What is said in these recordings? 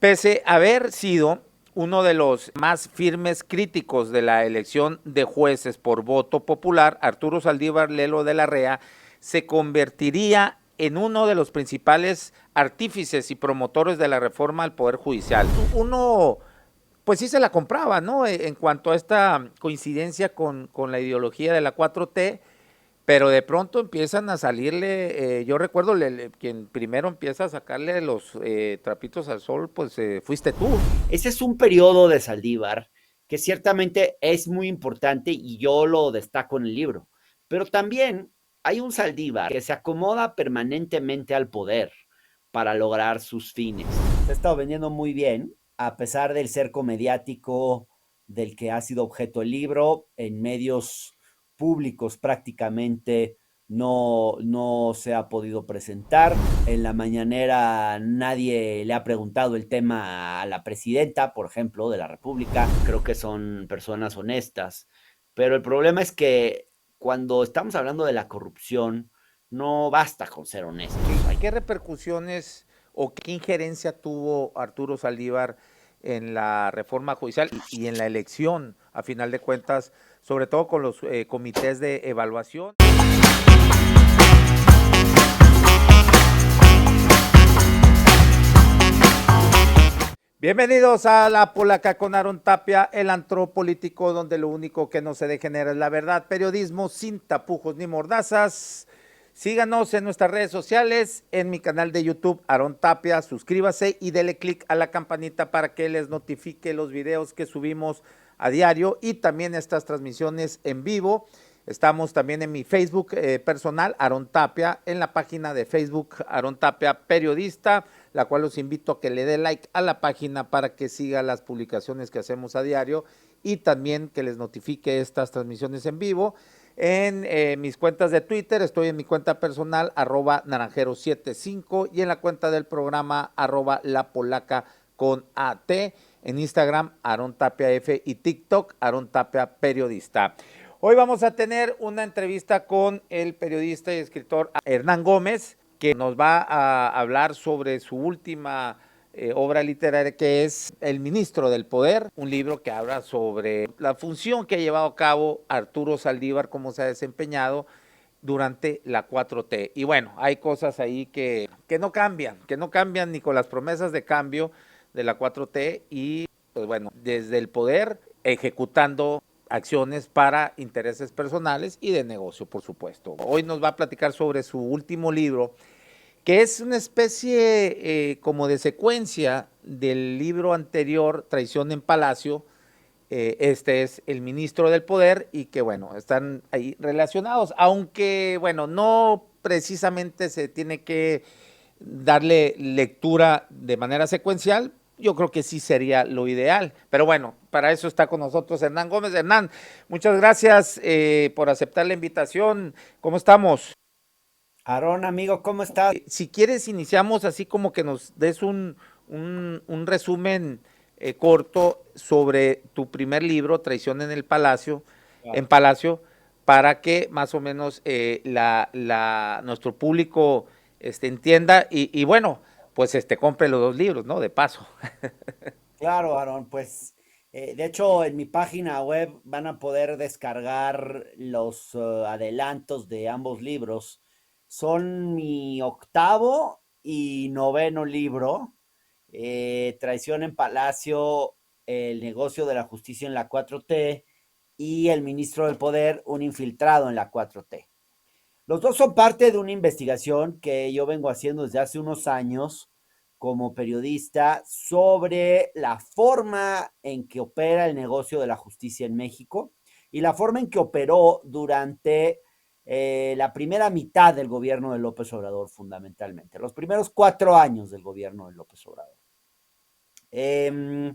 Pese a haber sido uno de los más firmes críticos de la elección de jueces por voto popular, Arturo Saldívar Lelo de la Rea se convertiría en uno de los principales artífices y promotores de la reforma al Poder Judicial. Uno, pues sí se la compraba, ¿no? En cuanto a esta coincidencia con la ideología de la 4T, pero de pronto empiezan a salirle, yo recuerdo quien primero empieza a sacarle los trapitos al sol, pues fuiste tú. Ese es un periodo de Saldívar que ciertamente es muy importante y yo lo destaco en el libro. Pero también hay un Saldívar que se acomoda permanentemente al poder para lograr sus fines. Se ha estado vendiendo muy bien, a pesar del cerco mediático del que ha sido objeto el libro, en medios públicos prácticamente no se ha podido presentar. En la mañanera nadie le ha preguntado el tema a la presidenta, por ejemplo, de la República. Creo que son personas honestas. Pero el problema es que cuando estamos hablando de la corrupción, no basta con ser honestos. ¿Qué repercusiones o qué injerencia tuvo Arturo Saldívar en la reforma judicial y en la elección, a final de cuentas, sobre todo con los comités de evaluación? Bienvenidos a La Polaca con Aaron Tapia, el antropolítico donde lo único que no se degenera es la verdad. Periodismo sin tapujos ni mordazas. Síganos en nuestras redes sociales, en mi canal de YouTube, Aaron Tapia. Suscríbase y dele click a la campanita para que les notifique los videos que subimos a diario y también estas transmisiones en vivo. Estamos también en mi Facebook personal, Aaron Tapia, en la página de Facebook, Aaron Tapia Periodista, la cual los invito a que le dé like a la página para que siga las publicaciones que hacemos a diario y también que les notifique estas transmisiones en vivo. En mis cuentas de Twitter, estoy en mi cuenta personal, @naranjero75 y en la cuenta del programa, @lapolaca con AT. En Instagram, Aaron Tapia F y TikTok, Aaron Tapia Periodista. Hoy vamos a tener una entrevista con el periodista y escritor Hernán Gómez, que nos va a hablar sobre su última obra literaria, que es El Ministro del Poder, un libro que habla sobre la función que ha llevado a cabo Arturo Saldívar, cómo se ha desempeñado durante la 4T. Y bueno, hay cosas ahí que no cambian ni con las promesas de cambio de la 4T y pues bueno, desde el poder ejecutando acciones para intereses personales y de negocio, por supuesto. Hoy nos va a platicar sobre su último libro, que es una especie como de secuencia del libro anterior, Traición en Palacio. Este es El Ministro del Poder y que bueno, están ahí relacionados, aunque bueno, no precisamente se tiene que darle lectura de manera secuencial. Yo creo que sí sería lo ideal, pero bueno, para eso está con nosotros Hernán Gómez. Hernán, muchas gracias por aceptar la invitación. ¿Cómo estamos? Aarón, amigo, ¿cómo estás? Si quieres, iniciamos así como que nos des un resumen corto sobre tu primer libro, Traición en Claro. Palacio, para que más o menos nuestro público entienda y bueno, pues compre los dos libros, ¿no? De paso. Claro, Aarón, pues de hecho en mi página web van a poder descargar los adelantos de ambos libros. Son mi octavo y noveno libro, Traición en Palacio, El negocio de la justicia en la 4T y El ministro del poder, un infiltrado en la 4T. Los dos son parte de una investigación que yo vengo haciendo desde hace unos años como periodista sobre la forma en que opera el negocio de la justicia en México y la forma en que operó durante la primera mitad del gobierno de López Obrador, fundamentalmente, los primeros 4 años del gobierno de López Obrador. Eh,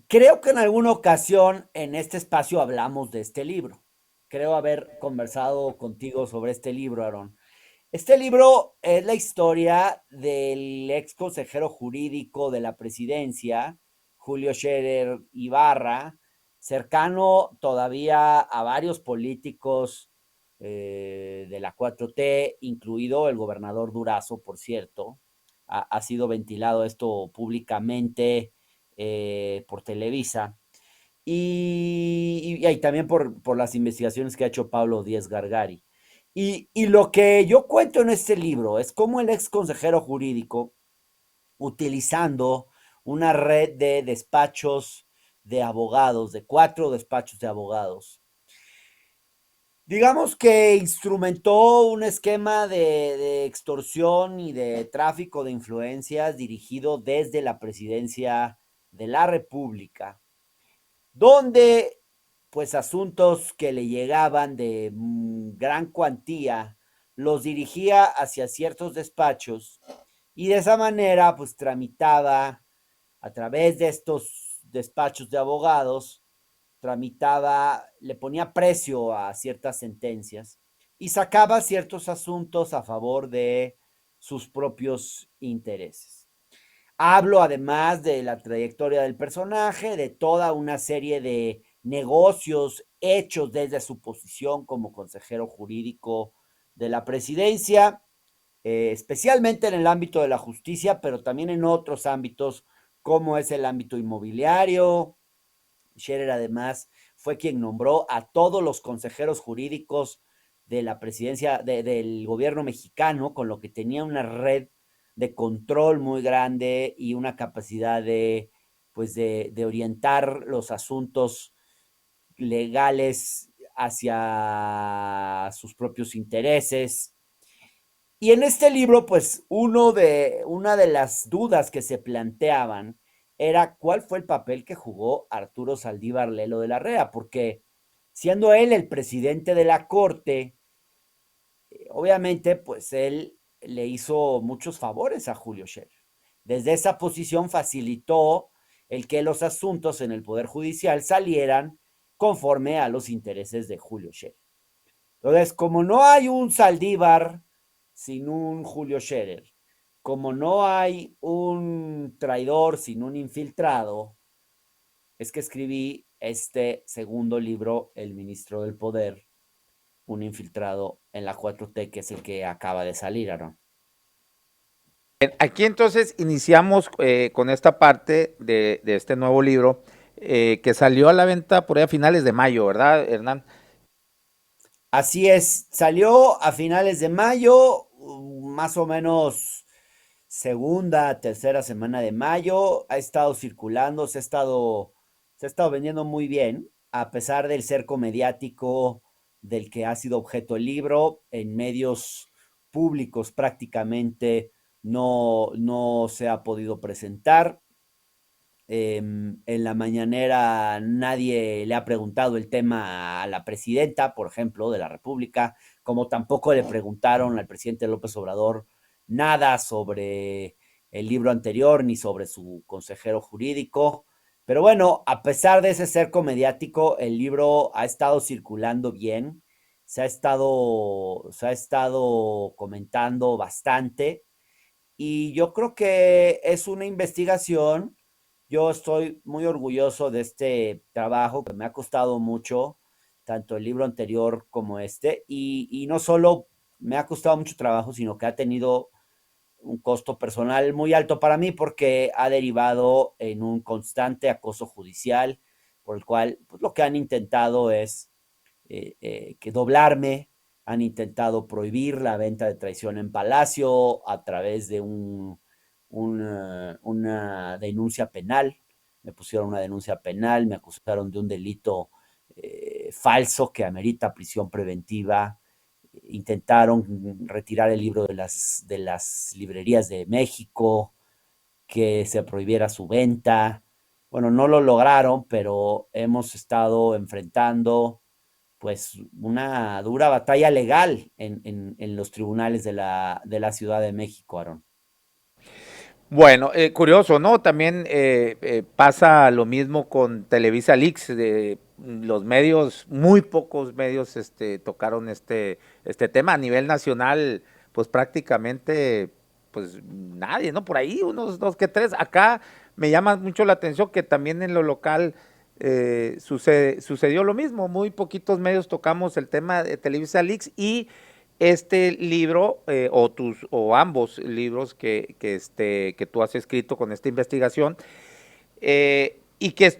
Creo que en alguna ocasión en este espacio hablamos de este libro. Creo haber conversado contigo sobre este libro, Aaron. Este libro es la historia del ex consejero jurídico de la presidencia, Julio Scherer Ibarra, cercano todavía a varios políticos de la 4T, incluido el gobernador Durazo, por cierto, ha sido ventilado esto públicamente por Televisa y también por las investigaciones que ha hecho Pablo Díez Gargari. Y lo que yo cuento en este libro es cómo el ex consejero jurídico, utilizando una red de despachos de abogados, de 4 despachos de abogados, digamos que instrumentó un esquema de extorsión y de tráfico de influencias dirigido desde la presidencia de la República, donde pues asuntos que le llegaban de gran cuantía los dirigía hacia ciertos despachos y de esa manera pues tramitaba a través de estos despachos de abogados, tramitaba, le ponía precio a ciertas sentencias y sacaba ciertos asuntos a favor de sus propios intereses. Hablo además de la trayectoria del personaje, de toda una serie de negocios hechos desde su posición como consejero jurídico de la presidencia, especialmente en el ámbito de la justicia, pero también en otros ámbitos como es el ámbito inmobiliario. Scherer además fue quien nombró a todos los consejeros jurídicos de la presidencia del gobierno mexicano, con lo que tenía una red de control muy grande y una capacidad pues de orientar los asuntos legales hacia sus propios intereses. Y en este libro, pues, una de las dudas que se planteaban era cuál fue el papel que jugó Arturo Saldívar Lelo de la Rea, porque siendo él el presidente de la Corte, obviamente, pues él le hizo muchos favores a Julio Scherer. Desde esa posición facilitó el que los asuntos en el Poder Judicial salieran conforme a los intereses de Julio Scherer. Entonces, como no hay un Saldívar sin un Julio Scherer, como no hay un traidor sin un infiltrado, es que escribí este segundo libro, El Ministro del Poder, un infiltrado en la 4T, que es el que acaba de salir, Aaron. Aquí entonces iniciamos con esta parte de este nuevo libro que salió a la venta por ahí a finales de mayo, ¿verdad, Hernán? Así es, salió a finales de mayo, más o menos segunda, tercera semana de mayo, ha estado circulando, se ha estado vendiendo muy bien, a pesar del cerco mediático del que ha sido objeto el libro, en medios públicos prácticamente no se ha podido presentar. En la mañanera nadie le ha preguntado el tema a la presidenta, por ejemplo, de la República, como tampoco le preguntaron al presidente López Obrador nada sobre el libro anterior ni sobre su consejero jurídico. Pero bueno, a pesar de ese cerco mediático, el libro ha estado circulando bien, se ha estado comentando bastante y yo creo que es una investigación. Yo estoy muy orgulloso de este trabajo que me ha costado mucho, tanto el libro anterior como este, y no solo me ha costado mucho trabajo, sino que ha tenido un costo personal muy alto para mí porque ha derivado en un constante acoso judicial, por el cual pues, lo que han intentado es que doblarme, han intentado prohibir la venta de traición en Palacio a través de una denuncia penal. Me pusieron una denuncia penal, me acusaron de un delito falso que amerita prisión preventiva. Intentaron retirar el libro de las librerías de México, que se prohibiera su venta. Bueno, no lo lograron, pero hemos estado enfrentando pues una dura batalla legal en los tribunales de la Ciudad de México, Aaron. Bueno, curioso, ¿no? También pasa lo mismo con Televisa Leaks, los medios, muy pocos medios tocaron este tema a nivel nacional, pues prácticamente, pues nadie, ¿no? Por ahí, unos dos que tres. Acá me llama mucho la atención que también en lo local sucedió lo mismo, muy poquitos medios tocamos el tema de Televisa Leaks y este libro o ambos libros que tú has escrito con esta investigación y que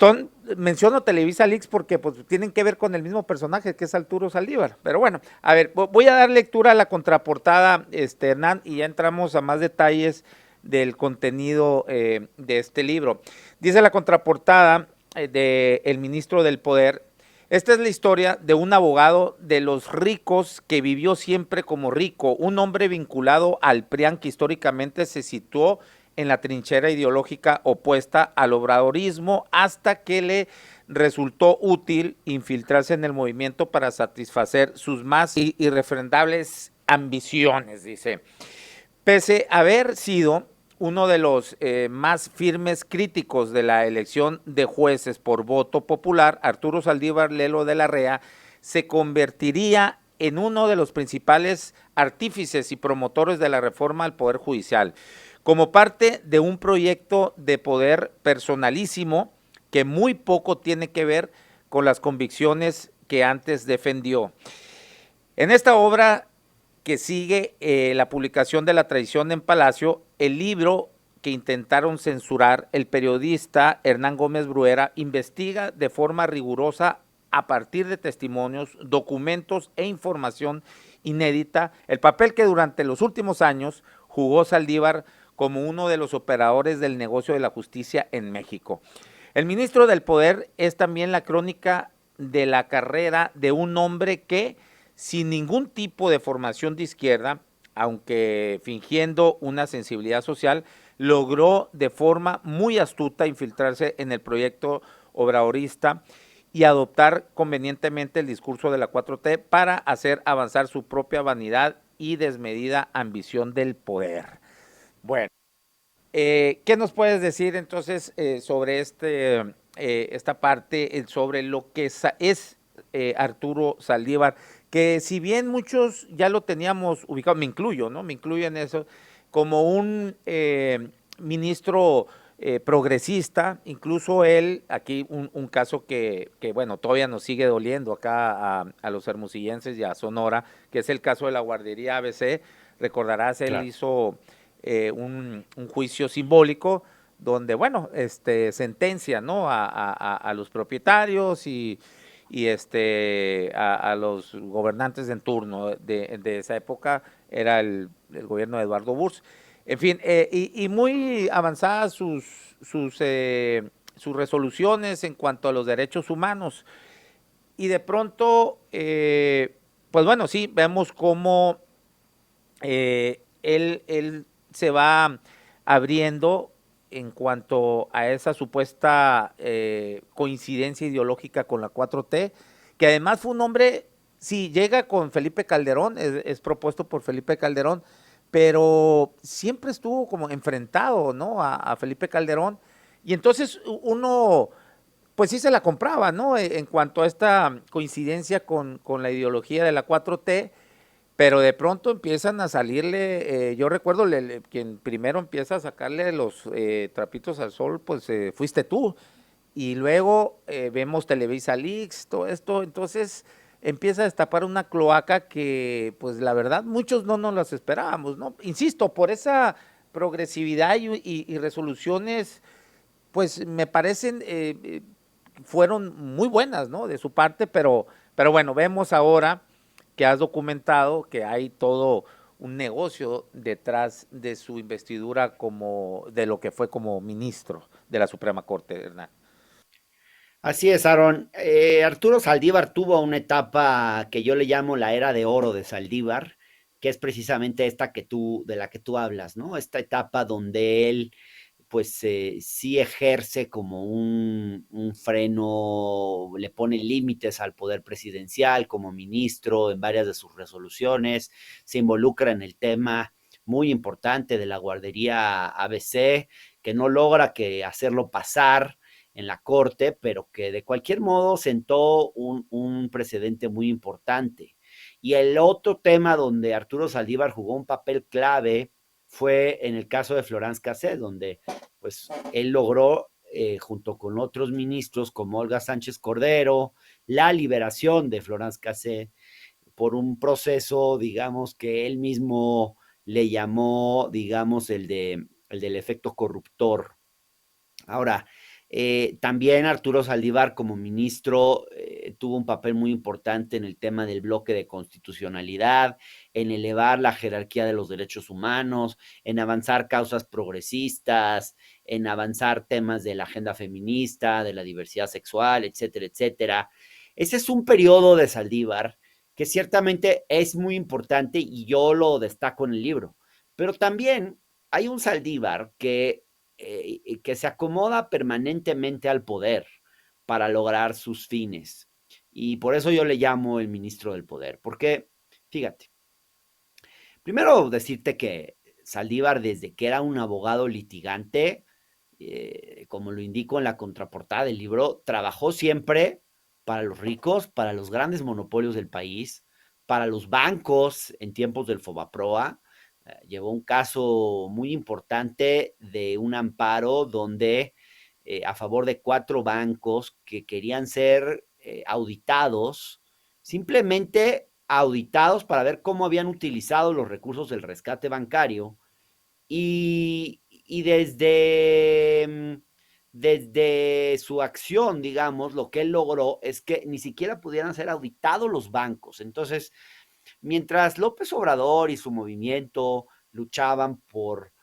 menciono Televisa Leaks porque pues tienen que ver con el mismo personaje que es Arturo Saldívar. Pero bueno, a ver, voy a dar lectura a la contraportada, Hernán, y ya entramos a más detalles del contenido de este libro. Dice la contraportada de El Ministro del Poder: esta es la historia de un abogado de los ricos que vivió siempre como rico, un hombre vinculado al PRIAN que históricamente se situó en la trinchera ideológica opuesta al obradorismo hasta que le resultó útil infiltrarse en el movimiento para satisfacer sus más irrefrendables ambiciones, dice. Pese a haber sido uno de los más firmes críticos de la elección de jueces por voto popular, Arturo Saldívar Lelo de la Rea se convertiría en uno de los principales artífices y promotores de la reforma al Poder Judicial, como parte de un proyecto de poder personalísimo que muy poco tiene que ver con las convicciones que antes defendió. En esta obra que sigue la publicación de La traición en Palacio, el libro que intentaron censurar, el periodista Hernán Gómez Bruera investiga de forma rigurosa, a partir de testimonios, documentos e información inédita, el papel que durante los últimos años jugó Saldívar como uno de los operadores del negocio de la justicia en México. El ministro del Poder es también la crónica de la carrera de un hombre que, sin ningún tipo de formación de izquierda, aunque fingiendo una sensibilidad social, logró de forma muy astuta infiltrarse en el proyecto obradorista y adoptar convenientemente el discurso de la 4T para hacer avanzar su propia vanidad y desmedida ambición del poder. Bueno, ¿qué nos puedes decir entonces sobre esta parte, sobre lo que es Arturo Saldívar? Que si bien muchos ya lo teníamos ubicado, me incluyo, ¿no? Me incluyo en eso, como un ministro progresista, incluso él, aquí un caso bueno, todavía nos sigue doliendo acá a los hermosillenses y a Sonora, que es el caso de la guardería ABC. Recordarás, él Claro. hizo un juicio simbólico donde, bueno, sentencia, ¿no? A los propietarios a los gobernantes en turno de esa época, era el gobierno de Eduardo Burs. En fin, y muy avanzadas sus resoluciones en cuanto a los derechos humanos. Y de pronto, pues bueno, sí, vemos cómo él se va abriendo en cuanto a esa supuesta coincidencia ideológica con la 4T, que además fue un hombre, sí, llega con Felipe Calderón, es propuesto por Felipe Calderón, pero siempre estuvo como enfrentado, ¿no? A Felipe Calderón, y entonces uno, pues sí se la compraba, ¿no? En cuanto a esta coincidencia con la ideología de la 4T, pero de pronto empiezan a salirle, yo recuerdo quien primero empieza a sacarle los trapitos al sol, pues fuiste tú. Y luego vemos Televisa Leaks, todo esto, entonces empieza a destapar una cloaca que, pues la verdad, muchos no nos las esperábamos, ¿no? Insisto, por esa progresividad y resoluciones, pues me parecen, fueron muy buenas, ¿no? De su parte, pero bueno, vemos ahora que has documentado que hay todo un negocio detrás de su investidura de lo que fue como ministro de la Suprema Corte, Hernán. Así es, Aaron. Arturo Saldívar tuvo una etapa que yo le llamo la era de oro de Saldívar, que es precisamente esta de la que tú hablas, ¿no? Esta etapa donde él, pues, sí ejerce como un freno, le pone límites al poder presidencial como ministro en varias de sus resoluciones, se involucra en el tema muy importante de la guardería ABC, que no logra que hacerlo pasar en la corte, pero que de cualquier modo sentó un precedente muy importante. Y el otro tema donde Arturo Saldívar jugó un papel clave fue en el caso de Florence Cassé, donde pues él logró, junto con otros ministros como Olga Sánchez Cordero, la liberación de Florence Cassé, por un proceso, digamos, que él mismo le llamó, digamos, el del efecto corruptor. Ahora, también Arturo Saldívar como ministro tuvo un papel muy importante en el tema del bloque de constitucionalidad, en elevar la jerarquía de los derechos humanos, en avanzar causas progresistas, en avanzar temas de la agenda feminista, de la diversidad sexual, etcétera, etcétera. Ese es un periodo de Saldívar que ciertamente es muy importante y yo lo destaco en el libro. Pero también hay un Saldívar que se acomoda permanentemente al poder para lograr sus fines. Y por eso yo le llamo el ministro del poder, porque, fíjate, primero decirte que Saldívar, desde que era un abogado litigante, como lo indico en la contraportada del libro, trabajó siempre para los ricos, para los grandes monopolios del país, para los bancos en tiempos del Fobaproa. Llevó un caso muy importante de un amparo donde a favor de 4 bancos que querían ser auditados, simplemente auditados para ver cómo habían utilizado los recursos del rescate bancario y desde su acción, digamos, lo que él logró es que ni siquiera pudieran ser auditados los bancos. Entonces, mientras López Obrador y su movimiento luchaban por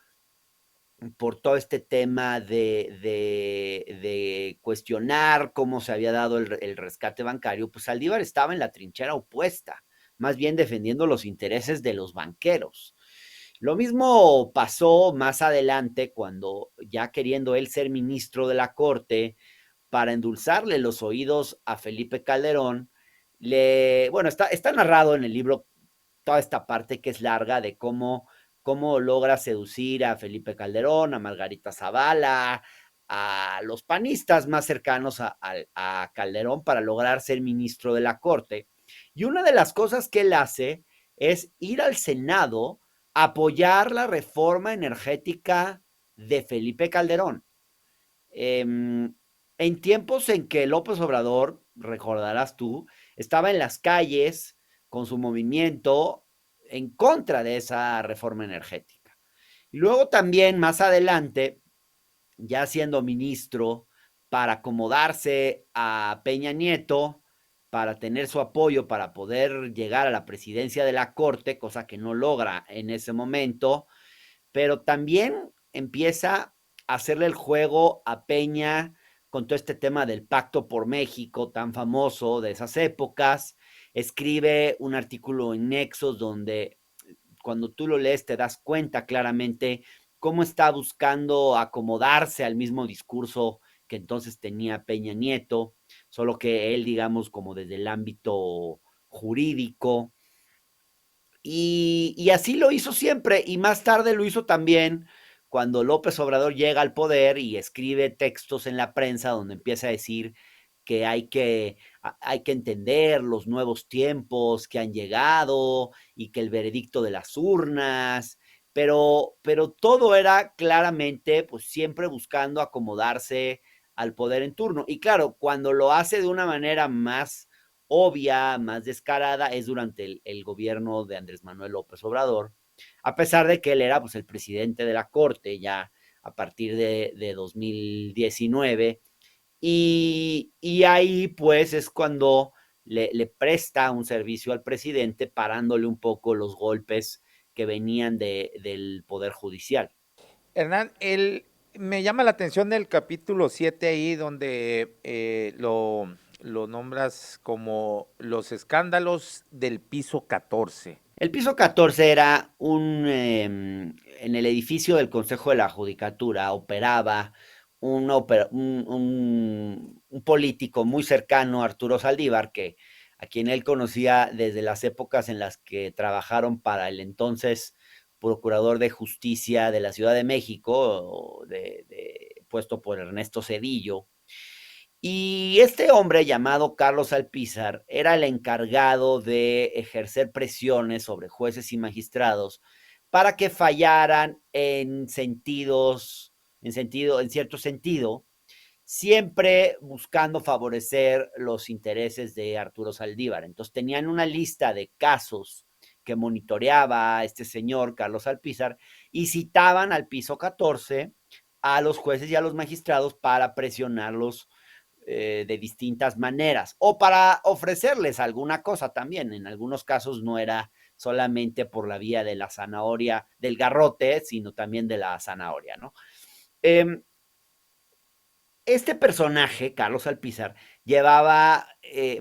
todo este tema de cuestionar cómo se había dado el rescate bancario, pues Saldívar estaba en la trinchera opuesta, más bien defendiendo los intereses de los banqueros. Lo mismo pasó más adelante cuando ya queriendo él ser ministro de la Corte para endulzarle los oídos a Felipe Calderón, bueno, está narrado en el libro toda esta parte que es larga de cómo logra seducir a Felipe Calderón, a Margarita Zavala, a los panistas más cercanos a Calderón para lograr ser ministro de la Corte. Y una de las cosas que él hace es ir al Senado a apoyar la reforma energética de Felipe Calderón. En tiempos en que López Obrador, recordarás tú, estaba en las calles con su movimiento en contra de esa reforma energética. Y luego también más adelante, ya siendo ministro, para acomodarse a Peña Nieto, para tener su apoyo, para poder llegar a la presidencia de la Corte, cosa que no logra en ese momento, pero también empieza a hacerle el juego a Peña con todo este tema del Pacto por México tan famoso de esas épocas. Escribe un artículo en Nexos donde cuando tú lo lees te das cuenta claramente cómo está buscando acomodarse al mismo discurso que entonces tenía Peña Nieto, solo que él, digamos, como desde el ámbito jurídico, y así lo hizo siempre, y más tarde lo hizo también cuando López Obrador llega al poder y escribe textos en la prensa donde empieza a decir que hay que entender los nuevos tiempos que han llegado y que el veredicto de las urnas, pero todo era claramente, pues siempre buscando acomodarse al poder en turno. Y claro, cuando lo hace de una manera más obvia, más descarada, es durante el gobierno de Andrés Manuel López Obrador, a pesar de que él era pues, el presidente de la Corte ya a partir de 2019, y ahí pues es cuando le presta un servicio al presidente parándole un poco los golpes que venían del Poder Judicial. Hernán, me llama la atención del capítulo 7 ahí donde lo nombras como los escándalos del piso 14. El piso 14 era en el edificio del Consejo de la Judicatura operaba un político muy cercano, Arturo Saldívar, a quien él conocía desde las épocas en las que trabajaron para el entonces Procurador de Justicia de la Ciudad de México, puesto por Ernesto Zedillo. Y este hombre llamado Carlos Alpizar era el encargado de ejercer presiones sobre jueces y magistrados para que fallaran en cierto sentido, siempre buscando favorecer los intereses de Arturo Saldívar. Entonces tenían una lista de casos que monitoreaba este señor Carlos Alpizar y citaban al piso 14 a los jueces y a los magistrados para presionarlos de distintas maneras o para ofrecerles alguna cosa también. En algunos casos no era solamente por la vía de la zanahoria, del garrote, sino también de la zanahoria, ¿no? Este personaje, Carlos Alpizar,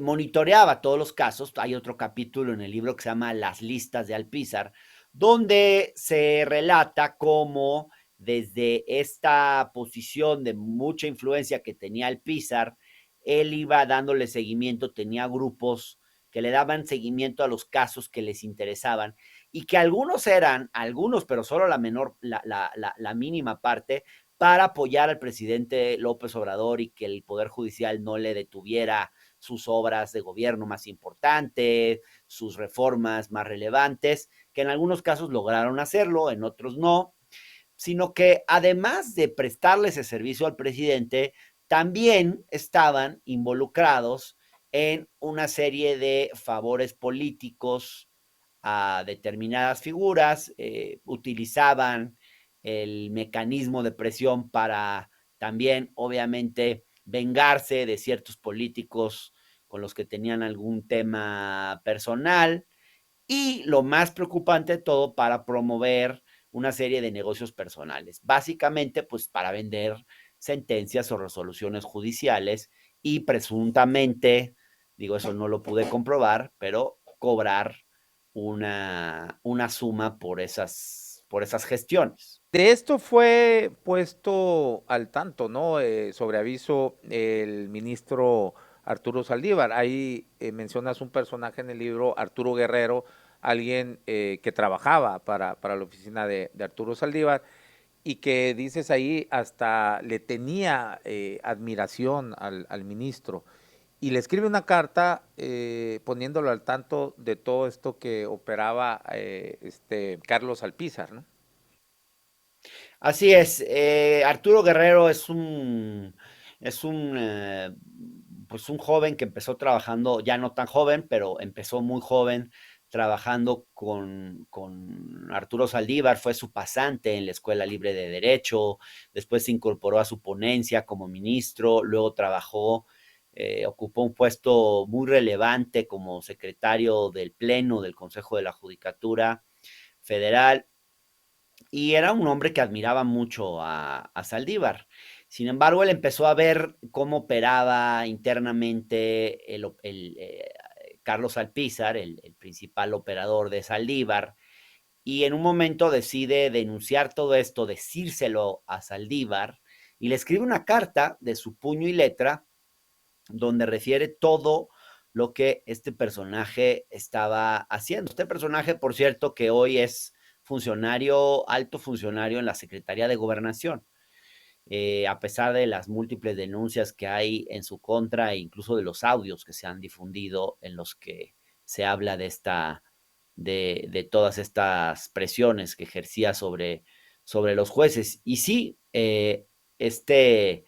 monitoreaba todos los casos. Hay otro capítulo en el libro que se llama Las listas de Alpizar, donde se relata cómo desde esta posición de mucha influencia que tenía Alpizar, él iba dándole seguimiento, tenía grupos que le daban seguimiento a los casos que les interesaban y que algunos, pero solo la mínima parte, para apoyar al presidente López Obrador y que el Poder Judicial no le detuviera sus obras de gobierno más importantes, sus reformas más relevantes, que en algunos casos lograron hacerlo, en otros no, sino que además de prestarle ese servicio al presidente, también estaban involucrados en una serie de favores políticos a determinadas figuras, utilizaban el mecanismo de presión para también, obviamente, vengarse de ciertos políticos con los que tenían algún tema personal y lo más preocupante de todo, para promover una serie de negocios personales, básicamente pues para vender sentencias o resoluciones judiciales y presuntamente, digo, eso no lo pude comprobar, pero cobrar una suma por esas gestiones. De esto fue puesto al tanto, ¿no? Sobre aviso el ministro Arturo Saldívar. Ahí mencionas un personaje en el libro, Arturo Guerrero, alguien que trabajaba para la oficina de Arturo Saldívar y que dices ahí hasta le tenía admiración al ministro y le escribe una carta poniéndolo al tanto de todo esto que operaba Carlos Alpizar, ¿no? Así es, Arturo Guerrero pues un joven que empezó trabajando, ya no tan joven, pero empezó muy joven trabajando con Arturo Saldívar, fue su pasante en la Escuela Libre de Derecho, después se incorporó a su ponencia como ministro, luego ocupó un puesto muy relevante como secretario del Pleno del Consejo de la Judicatura Federal y era un hombre que admiraba mucho a Saldívar. Sin embargo, él empezó a ver cómo operaba internamente Carlos Alpizar, el principal operador de Saldívar, y en un momento decide denunciar todo esto, decírselo a Saldívar, y le escribe una carta de su puño y letra donde refiere todo lo que este personaje estaba haciendo. Este personaje, por cierto, que hoy es alto funcionario en la Secretaría de Gobernación, a pesar de las múltiples denuncias que hay en su contra e incluso de los audios que se han difundido en los que se habla de todas estas presiones que ejercía sobre los jueces. Y sí, este,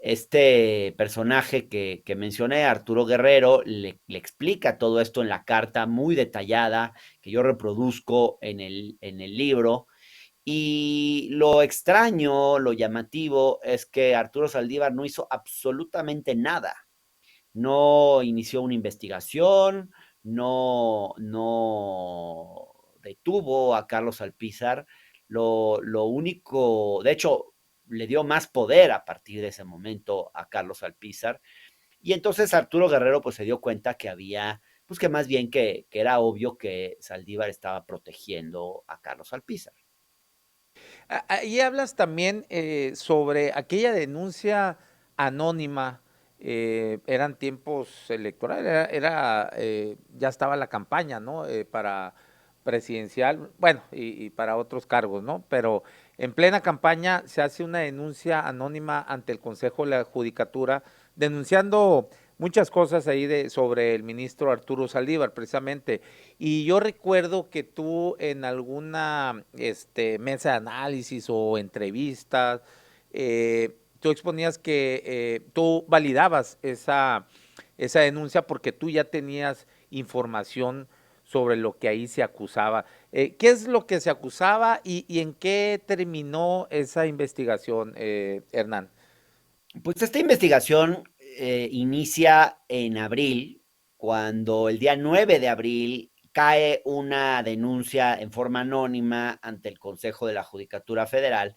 este personaje que mencioné, Arturo Guerrero, le explica todo esto en la carta muy detallada que yo reproduzco en el libro. Y lo extraño, lo llamativo, es que Arturo Saldívar no hizo absolutamente nada. No inició una investigación, no detuvo a Carlos Alpizar. Lo único, de hecho, le dio más poder a partir de ese momento a Carlos Alpizar. Y entonces Arturo Guerrero pues se dio cuenta que había, pues que más bien que era obvio que Saldívar estaba protegiendo a Carlos Alpizar. Ahí hablas también sobre aquella denuncia anónima, eran tiempos electorales, ya estaba la campaña, ¿no? Para presidencial, bueno, y para otros cargos, ¿no? Pero en plena campaña se hace una denuncia anónima ante el Consejo de la Judicatura, denunciando muchas cosas ahí sobre el ministro Arturo Saldívar, precisamente. Y yo recuerdo que tú en alguna mesa de análisis o entrevistas, tú exponías que tú validabas esa denuncia porque tú ya tenías información sobre lo que ahí se acusaba. ¿Qué es lo que se acusaba y en qué terminó esa investigación, Hernán? Pues esta investigación inicia en abril, cuando el día 9 de abril cae una denuncia en forma anónima ante el Consejo de la Judicatura Federal,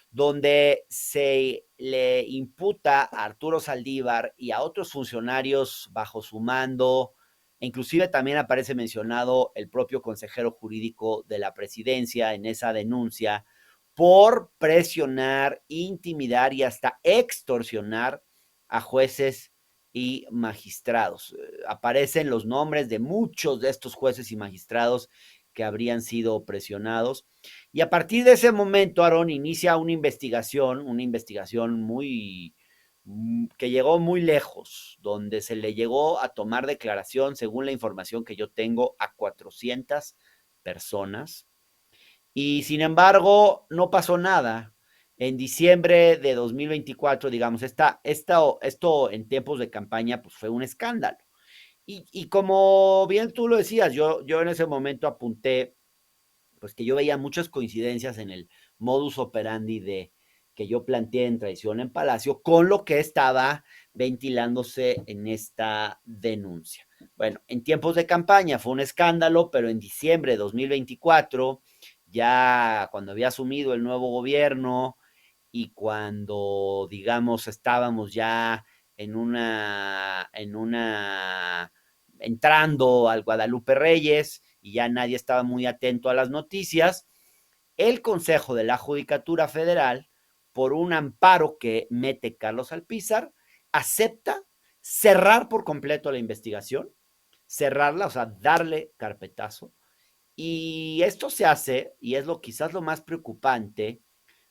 donde se le imputa a Arturo Saldívar y a otros funcionarios bajo su mando, e inclusive también aparece mencionado el propio consejero jurídico de la presidencia en esa denuncia, por presionar, intimidar y hasta extorsionar a jueces y magistrados. Aparecen los nombres de muchos de estos jueces y magistrados que habrían sido presionados. Y a partir de ese momento, Aarón inicia una investigación muy que llegó muy lejos, donde se le llegó a tomar declaración, según la información que yo tengo, a 400 personas, y sin embargo, no pasó nada. En diciembre de 2024, digamos, esto en tiempos de campaña, pues fue un escándalo. Y como bien tú lo decías, yo en ese momento apunté, pues que yo veía muchas coincidencias en el modus operandi de que yo planteé en Traición en Palacio con lo que estaba ventilándose en esta denuncia. Bueno, en tiempos de campaña fue un escándalo, pero en diciembre de 2024, ya cuando había asumido el nuevo gobierno y cuando, digamos, estábamos ya entrando al Guadalupe Reyes y ya nadie estaba muy atento a las noticias, el Consejo de la Judicatura Federal, por un amparo que mete Carlos Alpizar, acepta cerrar por completo la investigación, cerrarla, o sea, darle carpetazo. Y esto se hace, y es quizás lo más preocupante,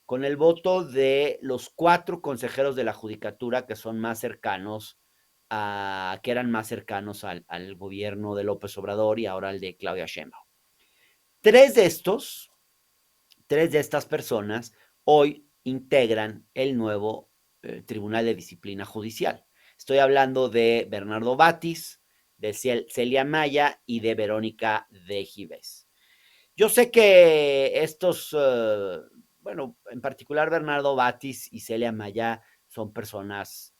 con el voto de los 4 consejeros de la Judicatura que son más cercanos que eran más cercanos al gobierno de López Obrador y ahora al de Claudia Sheinbaum. Tres de estos, tres de estas personas hoy integran el nuevo Tribunal de Disciplina Judicial. Estoy hablando de Bernardo Batis, de Celia Maya y de Verónica de Gives. Yo sé que bueno, en particular Bernardo Batis y Celia Maya son personas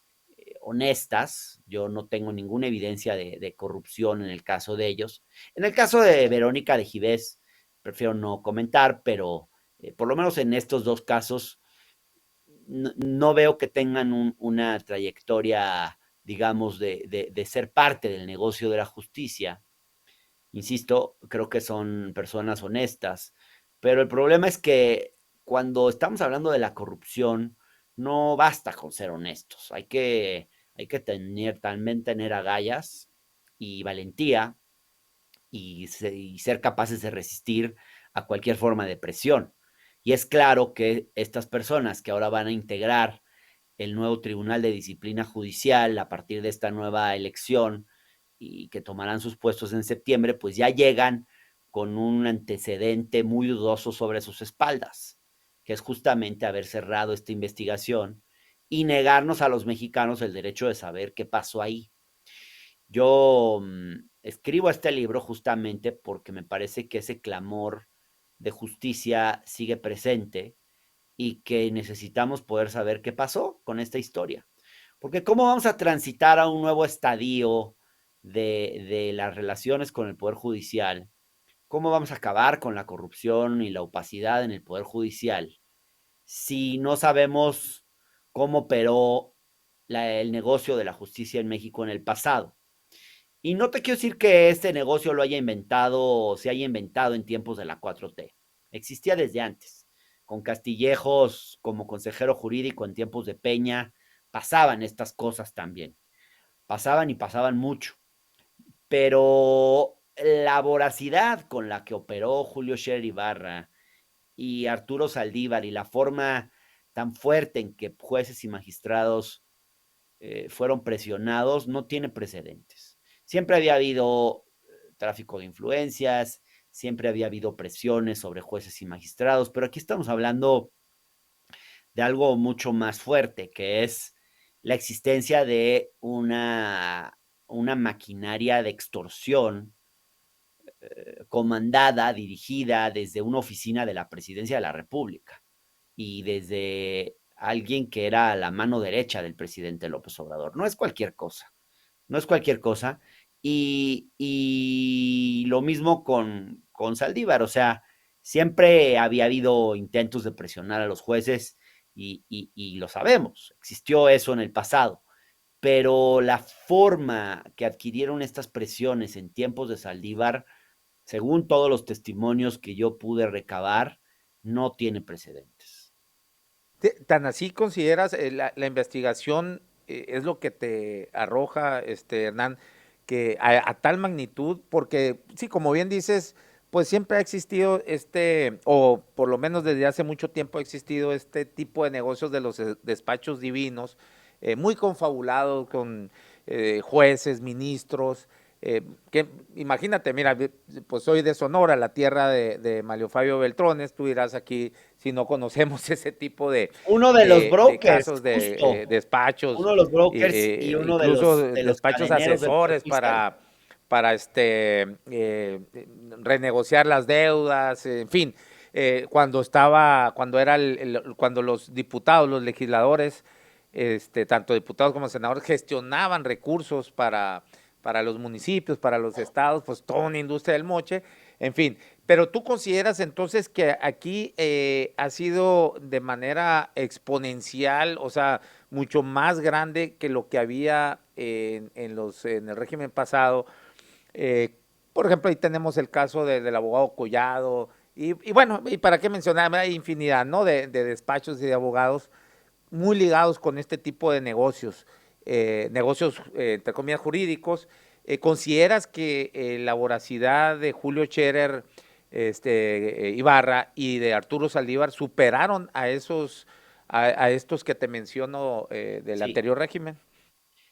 honestas. Yo no tengo ninguna evidencia de corrupción en el caso de ellos. En el caso de Verónica de Gives, prefiero no comentar, pero por lo menos en estos dos casos no veo que tengan una trayectoria, digamos, de ser parte del negocio de la justicia. Insisto, creo que son personas honestas, pero el problema es que cuando estamos hablando de la corrupción, no basta con ser honestos, hay que también tener agallas y valentía y ser capaces de resistir a cualquier forma de presión. Y es claro que estas personas que ahora van a integrar el nuevo Tribunal de Disciplina Judicial a partir de esta nueva elección y que tomarán sus puestos en septiembre, pues ya llegan con un antecedente muy dudoso sobre sus espaldas, que es justamente haber cerrado esta investigación y negarnos a los mexicanos el derecho de saber qué pasó ahí. Yo escribo este libro justamente porque me parece que ese clamor de justicia sigue presente y que necesitamos poder saber qué pasó con esta historia. Porque ¿cómo vamos a transitar a un nuevo estadio de las relaciones con el Poder Judicial? ¿Cómo vamos a acabar con la corrupción y la opacidad en el Poder Judicial si no sabemos cómo operó el negocio de la justicia en México en el pasado? Y no te quiero decir que este negocio lo haya inventado o se haya inventado en tiempos de la 4T. Existía desde antes. Con Castillejos como consejero jurídico en tiempos de Peña, pasaban estas cosas también. Pasaban y pasaban mucho. Pero la voracidad con la que operó Julio Scherer Ibarra y Arturo Saldívar y la forma tan fuerte en que jueces y magistrados fueron presionados no tiene precedentes. Siempre había habido tráfico de influencias, siempre había habido presiones sobre jueces y magistrados, pero aquí estamos hablando de algo mucho más fuerte, que es la existencia de una maquinaria de extorsión comandada, dirigida desde una oficina de la Presidencia de la República y desde alguien que era la mano derecha del presidente López Obrador. No es cualquier cosa, no es cualquier cosa. Y lo mismo con Saldívar, o sea, siempre había habido intentos de presionar a los jueces y lo sabemos, existió eso en el pasado, pero la forma que adquirieron estas presiones en tiempos de Saldívar, según todos los testimonios que yo pude recabar, no tiene precedentes. ¿Tan así consideras la investigación es lo que te arroja, Hernán, que a tal magnitud? Porque sí, como bien dices, pues siempre ha existido o por lo menos desde hace mucho tiempo ha existido este tipo de negocios de los despachos divinos, muy confabulados con jueces, ministros, que imagínate, mira, pues soy de Sonora, la tierra de Mario Fabio Beltrones, tú dirás aquí si no conocemos ese tipo Uno de los de brokers, casos justo, de despachos, uno de los brokers y uno de incluso de los despachos cadeneros del Poder asesores Judicial. para renegociar las deudas, en fin, cuando era cuando los diputados, los legisladores, tanto diputados como senadores gestionaban recursos para los municipios, para los estados, pues toda una industria del moche, en fin. Pero tú consideras entonces que aquí ha sido de manera exponencial, o sea, mucho más grande que lo que había en el régimen pasado. Eh, por ejemplo, ahí tenemos el caso del abogado Collado, y bueno, y para qué mencionar, hay infinidad, ¿no? De despachos y de abogados muy ligados con este tipo de negocios, negocios, entre comillas, jurídicos. ¿Consideras que la voracidad de Julio Scherer, Ibarra y de Arturo Saldívar superaron a estos que te menciono del Sí. anterior régimen?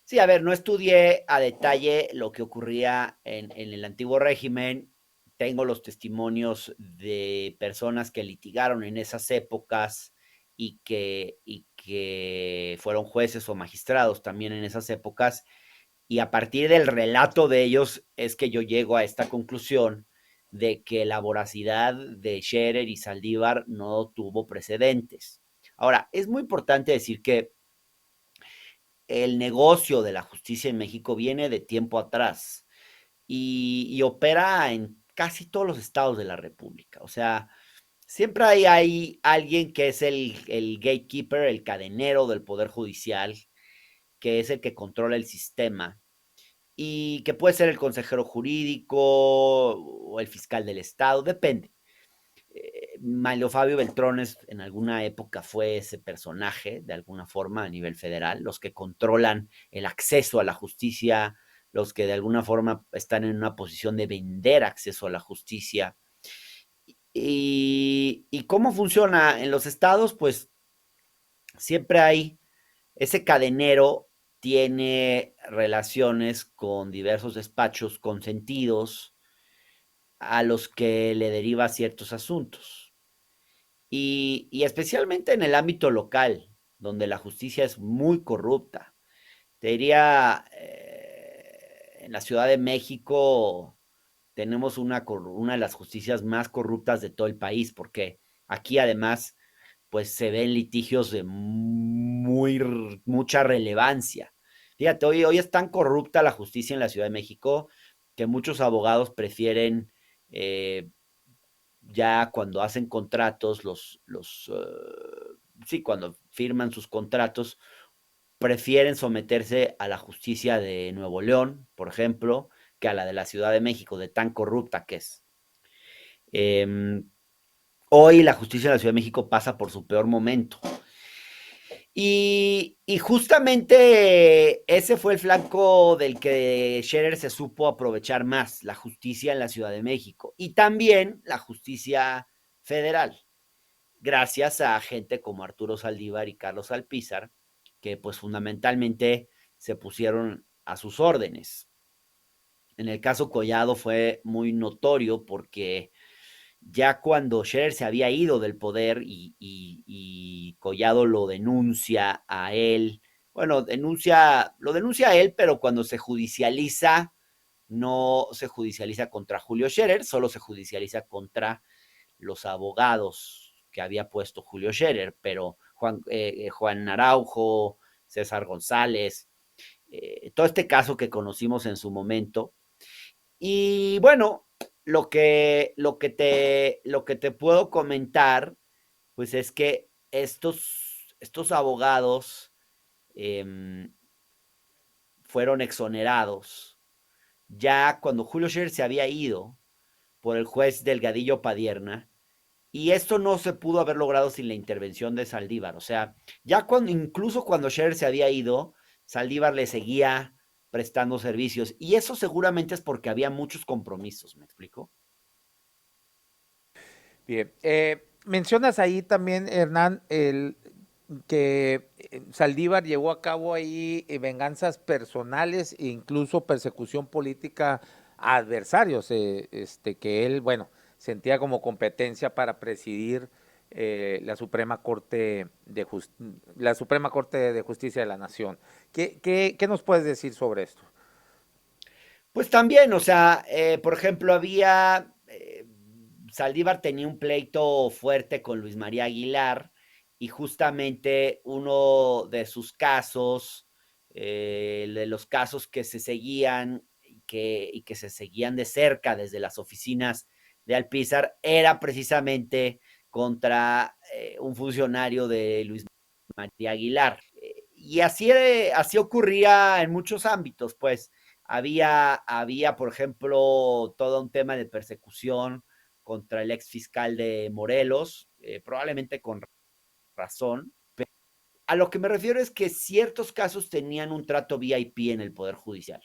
Sí, a ver, no estudié a detalle lo que ocurría en el antiguo régimen. Tengo los testimonios de personas que litigaron en esas épocas y que fueron jueces o magistrados también en esas épocas. Y a partir del relato de ellos es que yo llego a esta conclusión de que la voracidad de Scherer y Saldívar no tuvo precedentes. Ahora, es muy importante decir que el negocio de la justicia en México viene de tiempo atrás y opera en casi todos los estados de la República. O sea, siempre hay alguien que es el gatekeeper, el cadenero del Poder Judicial, que es el que controla el sistema y que puede ser el consejero jurídico o el fiscal del estado, depende. Mario Fabio Beltrones en alguna época fue ese personaje, de alguna forma, a nivel federal, los que controlan el acceso a la justicia, los que de alguna forma están en una posición de vender acceso a la justicia. ¿Y cómo funciona en los estados? Pues siempre hay ese cadenero, tiene relaciones con diversos despachos consentidos a los que le deriva ciertos asuntos. Y especialmente en el ámbito local, donde la justicia es muy corrupta. Te diría, en la Ciudad de México tenemos una de las justicias más corruptas de todo el país, porque aquí además pues se ven litigios de mucha relevancia. Fíjate, hoy es tan corrupta la justicia en la Ciudad de México que muchos abogados prefieren ya cuando hacen contratos, sí, cuando firman sus contratos, prefieren someterse a la justicia de Nuevo León, por ejemplo, que a la de la Ciudad de México, de tan corrupta que es. Eh, Hoy la justicia de la Ciudad de México pasa por su peor momento. Y justamente ese fue el flanco del que Scherer se supo aprovechar más, la justicia en la Ciudad de México y también la justicia federal, gracias a gente como Arturo Saldívar y Carlos Alpizar, que pues fundamentalmente se pusieron a sus órdenes. En el caso Collado fue muy notorio porque ya cuando Scherer se había ido del poder y Collado lo denuncia a él, bueno, lo denuncia a él, pero cuando se judicializa, no se judicializa contra Julio Scherer, solo se judicializa contra los abogados que había puesto Julio Scherer, pero Juan Araujo, César González, todo este caso que conocimos en su momento. Y bueno, lo que te puedo comentar, pues es que estos abogados eh, fueron exonerados ya cuando Julio Scherer se había ido por el juez Delgadillo Padierna, y esto no se pudo haber logrado sin la intervención de Saldívar. O sea, ya cuando, incluso cuando Scherer se había ido, Saldívar le seguía prestando servicios. Y eso seguramente es porque había muchos compromisos, ¿me explico? Bien, mencionas ahí también, Hernán, que Saldívar llevó a cabo ahí venganzas personales e incluso persecución política a adversarios, que él, bueno, sentía como competencia para presidir la Suprema Corte la Suprema Corte de Justicia de la Nación. ¿Qué nos puedes decir sobre esto? Pues también, o sea, por ejemplo, Saldívar tenía un pleito fuerte con Luis María Aguilar y justamente uno de sus casos, de los casos que se seguían y que se seguían de cerca desde las oficinas de Alpizar, era precisamente contra un funcionario de Luis María Aguilar. Y así ocurría en muchos ámbitos, pues había, por ejemplo, todo un tema de persecución contra el ex fiscal de Morelos, probablemente con razón. A lo que me refiero es que ciertos casos tenían un trato VIP en el Poder Judicial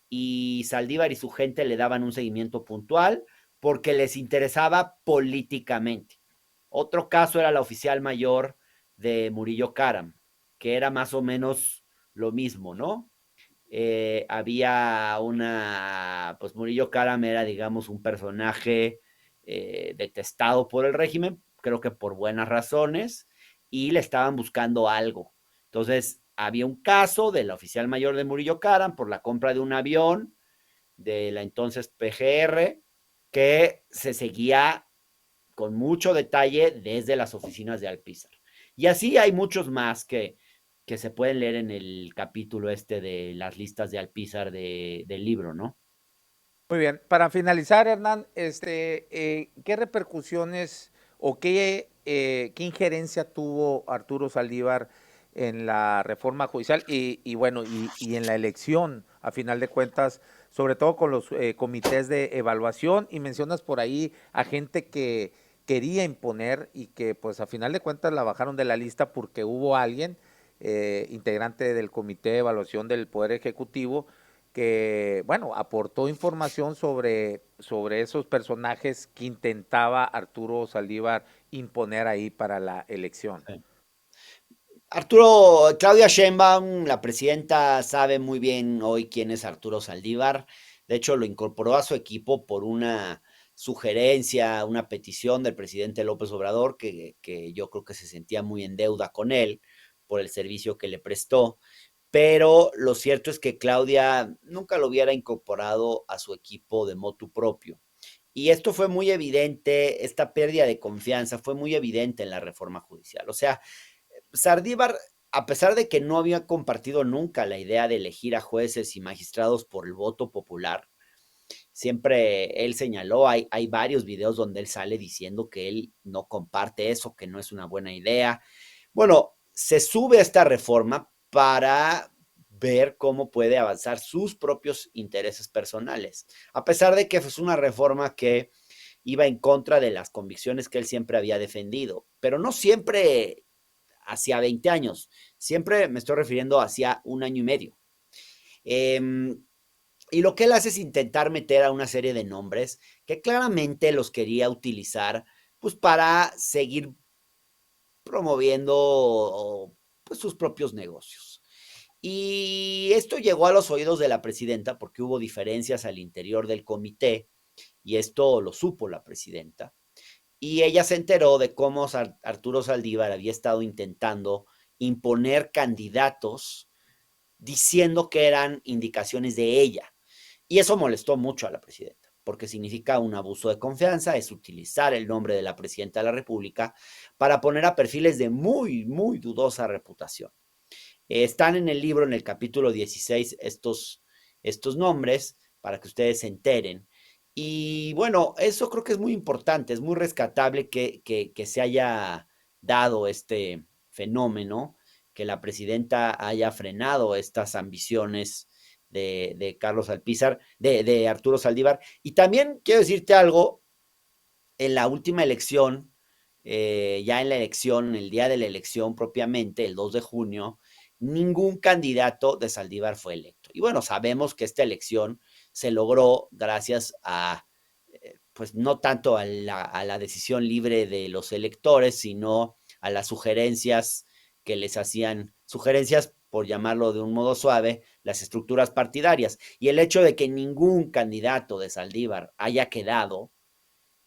y Saldívar y su gente le daban un seguimiento puntual porque les interesaba políticamente. Otro caso era la oficial mayor de Murillo Karam, que era más o menos lo mismo, ¿no? Había pues Murillo Karam era, digamos, un personaje detestado por el régimen, creo que por buenas razones, y le estaban buscando algo. Entonces, había un caso de la oficial mayor de Murillo Karam por la compra de un avión de la entonces PGR que se seguía con mucho detalle desde las oficinas de Alpizar. Y así hay muchos más que se pueden leer en el capítulo este de las listas de Alpizar del libro, ¿no? Muy bien, para finalizar, Hernán, ¿qué repercusiones o qué injerencia tuvo Arturo Saldívar en la reforma judicial y bueno, y en la elección, a final de cuentas, sobre todo con los comités de evaluación? Y mencionas por ahí a gente que quería imponer y que pues a final de cuentas la bajaron de la lista porque hubo alguien, integrante del comité de evaluación del Poder Ejecutivo, que, bueno, aportó información sobre esos personajes que intentaba Arturo Saldívar imponer ahí para la elección. Sí. Claudia Sheinbaum, la presidenta, sabe muy bien hoy quién es Arturo Saldívar. De hecho, lo incorporó a su equipo por una sugerencia, una petición del presidente López Obrador, que yo creo que se sentía muy en deuda con él por el servicio que le prestó. Pero lo cierto es que Claudia nunca lo hubiera incorporado a su equipo de motu propio. Y esto fue muy evidente, esta pérdida de confianza fue muy evidente en la reforma judicial. O sea, Sardívar, a pesar de que no había compartido nunca la idea de elegir a jueces y magistrados por el voto popular, siempre él señaló, hay varios videos donde él sale diciendo que él no comparte eso, que no es una buena idea. Bueno, se sube a esta reforma para ver cómo puede avanzar sus propios intereses personales, a pesar de que es una reforma que iba en contra de las convicciones que él siempre había defendido, pero no siempre hacia 20 años, siempre me estoy refiriendo hacia un año y medio. Eh, y lo que él hace es intentar meter a una serie de nombres que claramente los quería utilizar pues para seguir promoviendo pues, sus propios negocios. Y esto llegó a los oídos de la presidenta porque hubo diferencias al interior del comité y esto lo supo la presidenta. y ella se enteró de cómo Arturo Saldívar había estado intentando imponer candidatos diciendo que eran indicaciones de ella. Y eso molestó mucho a la presidenta, porque significa un abuso de confianza, es utilizar el nombre de la presidenta de la República para poner a perfiles de muy, muy dudosa reputación. Están en el libro, en el capítulo 16, estos nombres para que ustedes se enteren. Y bueno, eso creo que es muy importante, es muy rescatable que se haya dado este fenómeno, que la presidenta haya frenado estas ambiciones de Carlos Alpizar, de Arturo Saldívar. Y también quiero decirte algo, en la última elección, ya en la elección, el día de la elección propiamente, el 2 de junio, ningún candidato de Saldívar fue electo. Y bueno, sabemos que esta elección se logró gracias a, pues no tanto a la decisión libre de los electores, sino a las sugerencias que les hacían, sugerencias, por llamarlo de un modo suave, las estructuras partidarias. Y el hecho de que ningún candidato de Saldívar haya quedado,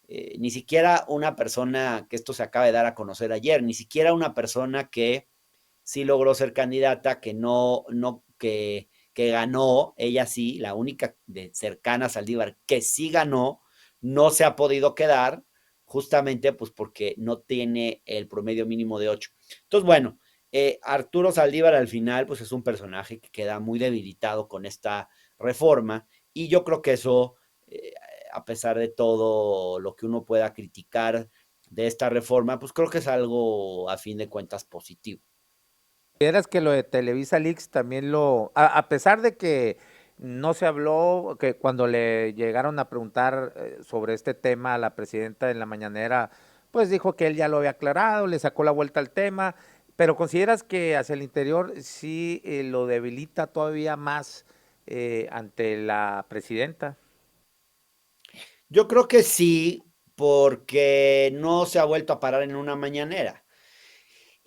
ni siquiera una persona, que esto se acaba de dar a conocer ayer, ni siquiera una persona que sí logró ser candidata, que ganó, ella sí, la única de cercana a Saldívar que sí ganó, no se ha podido quedar, justamente pues porque no tiene el promedio mínimo de 8. Entonces, bueno, Arturo Saldívar al final pues es un personaje que queda muy debilitado con esta reforma, y yo creo que eso, eh, a pesar de todo lo que uno pueda criticar de esta reforma, pues creo que es algo a fin de cuentas positivo. ¿Consideras que lo de Televisa Leaks también a pesar de que no se habló, que cuando le llegaron a preguntar sobre este tema a la presidenta en la mañanera, pues dijo que él ya lo había aclarado, le sacó la vuelta al tema, pero consideras que hacia el interior sí lo debilita todavía más ante la presidenta? Yo creo que sí, porque no se ha vuelto a parar en una mañanera.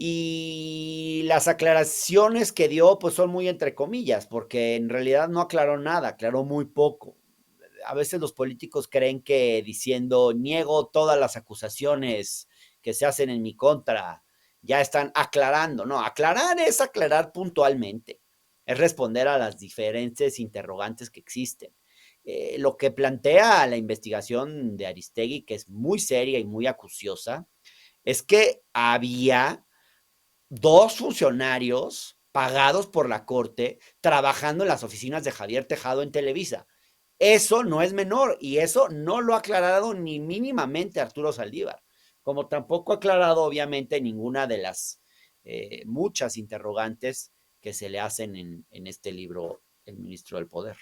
Y las aclaraciones que dio, pues son muy entre comillas, porque en realidad no aclaró nada, aclaró muy poco. A veces los políticos creen que diciendo niego todas las acusaciones que se hacen en mi contra, ya están aclarando. No, aclarar es aclarar puntualmente, es responder a las diferentes interrogantes que existen. Lo que plantea la investigación de Aristegui, que es muy seria y muy acuciosa, es que había dos funcionarios pagados por la corte trabajando en las oficinas de Javier Tejado en Televisa. Eso no es menor, y eso no lo ha aclarado ni mínimamente Arturo Saldívar, como tampoco ha aclarado obviamente ninguna de las muchas interrogantes que se le hacen en este libro, El Ministro del Poder.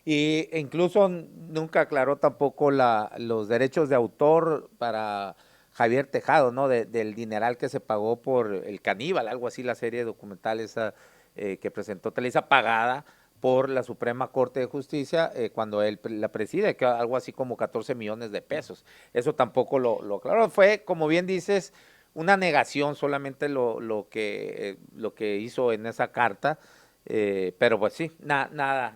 E incluso nunca aclaró tampoco los derechos de autor para Javier Tejado, ¿no? Del dineral que se pagó por El Caníbal, algo así, la serie documental esa que presentó Televisa, pagada por la Suprema Corte de Justicia cuando él la preside, que algo así como 14 millones de pesos. Eso tampoco lo aclaró. Fue, como bien dices, una negación solamente lo que hizo en esa carta, pero pues sí, nada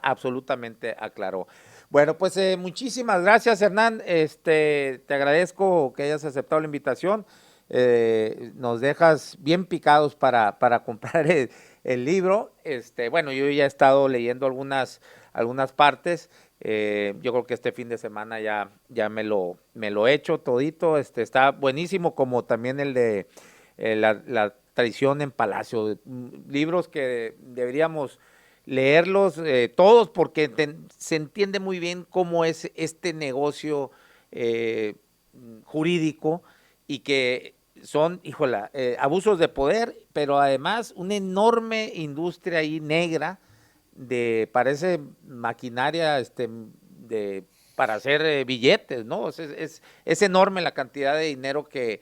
absolutamente aclaró. Bueno, pues muchísimas gracias, Hernán. Te agradezco que hayas aceptado la invitación. Nos dejas bien picados para comprar el libro. Bueno, yo ya he estado leyendo algunas partes. Yo creo que este fin de semana ya me lo he hecho todito. Está buenísimo, como también el de la tradición en Palacio. Libros que deberíamos leerlos todos porque se entiende muy bien cómo es este negocio eh, jurídico y que son, híjola, abusos de poder, pero además una enorme industria ahí negra parece maquinaria para hacer billetes, ¿no? Es enorme la cantidad de dinero que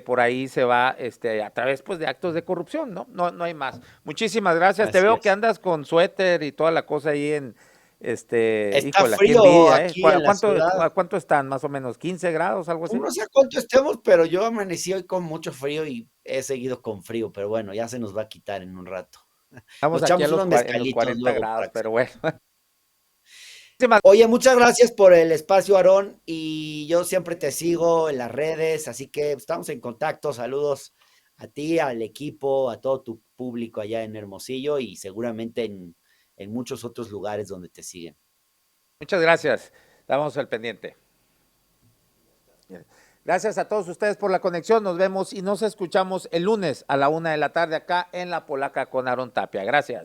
por ahí se va a través pues de actos de corrupción, ¿no? No hay más. Muchísimas gracias. Te Así veo que es. andas con suéter y toda la cosa ahí Está híjole, qué frío envidia, ¿eh? aquí en la ciudad. ¿Cuánto están más o menos? ¿15 grados, algo así? No sé a cuánto estemos, pero yo amanecí hoy con mucho frío y he seguido con frío, pero bueno, ya se nos va a quitar en un rato. Nos Estamos aquí echamos unos en los mezcalitos 40 luego grados, para que pero bueno. Oye, muchas gracias por el espacio, Aarón, y yo siempre te sigo en las redes, así que estamos en contacto. Saludos a ti, al equipo, a todo tu público allá en Hermosillo y seguramente en muchos otros lugares donde te siguen. Muchas gracias. Estamos al pendiente. Gracias a todos ustedes por la conexión. Nos vemos y nos escuchamos el lunes a la 1 de la tarde acá en La Polaca con Aarón Tapia. Gracias.